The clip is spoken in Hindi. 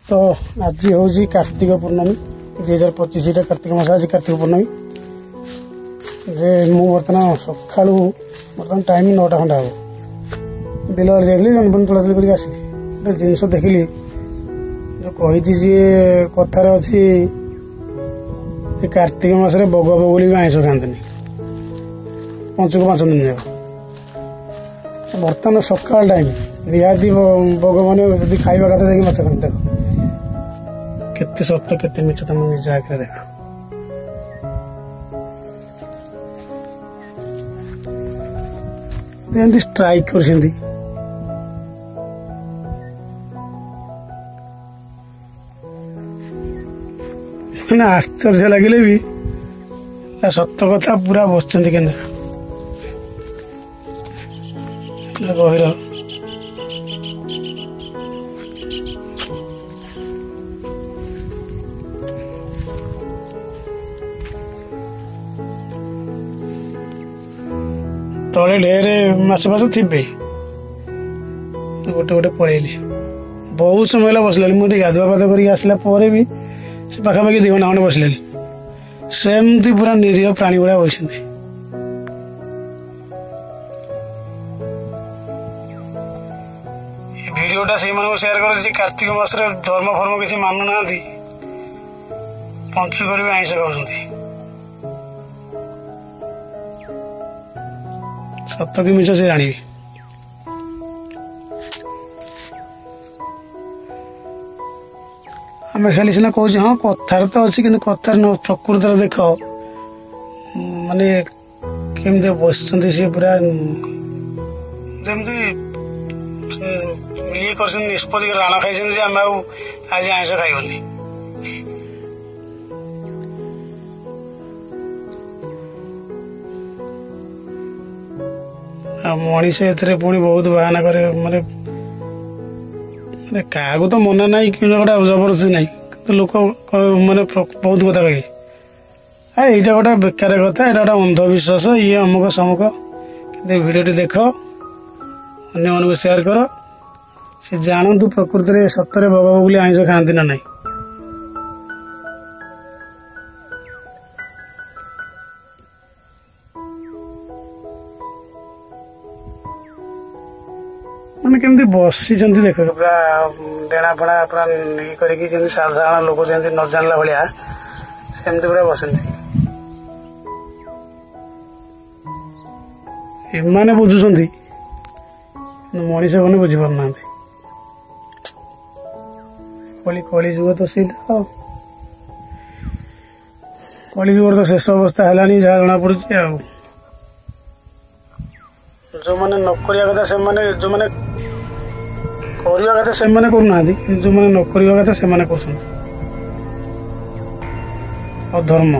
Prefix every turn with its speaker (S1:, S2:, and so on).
S1: तो आज हूँ कार्तिक पूर्णमी 2025 कार्तिक मास आज कार्तिक पूर्णमी जे मु बर्तमान सका बर्तमान टाइम 9टा खंडा हम बिल आड़े जाइली बन तोलातली कर आसिली गोटे जिनस देखिली जो कही सी कथार अच्छी कार्तिक मासरे बग बगुली भी आईष खाते पंचक 5 दिन जाक बर्तमान सकाल टाइम निहाती बग मैंने खाଇବା कथा देखिए माछ खाते देख केते सत्य केते मिछ तुम निज आखिरे देख एमती स्ट्राइक कर आश्चर्य लगिले भी सत्य कथा पूरा बस के गहिर तले ढेर माछ फाछ थे गोटे गोटे पलैली बहुत समय बसला मुझे गाधुआ पाध कर आसला भी से पाखापाखि 2 घंटा खंडे बसले सेमती पूरा निरीह प्राणी भाया बस भिडटा से सेयार कर कार्तिक मास धर्म फर्म किसी मानु ना पंचुक भी आईष खाऊँ सत कि मिछ से जानी आम खाली सीना कहे हाँ कथार तो अच्छी कि कथार न प्रकृत देख माने केमती बस सी पूरा जमी ये कर निष्पत्ति राण खाई आम आज आईष खाइगली मनीष ए पुणी बहुत बहाना करे माने क्या तो मना ना कि गोटा जबरदस्ती ना कि लोक माने बहुत कथा कहे यहाँ गोटे बेकार कथा यहाँ गोटे अंधविश्वास ये अमुक समुक कि भिडियो देख अन्य मन सेयार कर से जानतु प्रकृति में सतरे बग बगुली आईष खाती ना नहीं मैंने केमती बसी देख पूरा डेणा फणा पूरा कर साधारण लोक जमी न जानला भाया सेमती पूरा बसती एमाने बुझुंट मनीष मैंने बुझीपार कली जुग तो सीटा कली जुग तो शेष अवस्था है जहाँ जना पड़ी जो मैंने नकरिया कथा से माने जो मैंने करवा कथा से माने करना जो मैंने नकरिया कथा से माने कर अधर्म।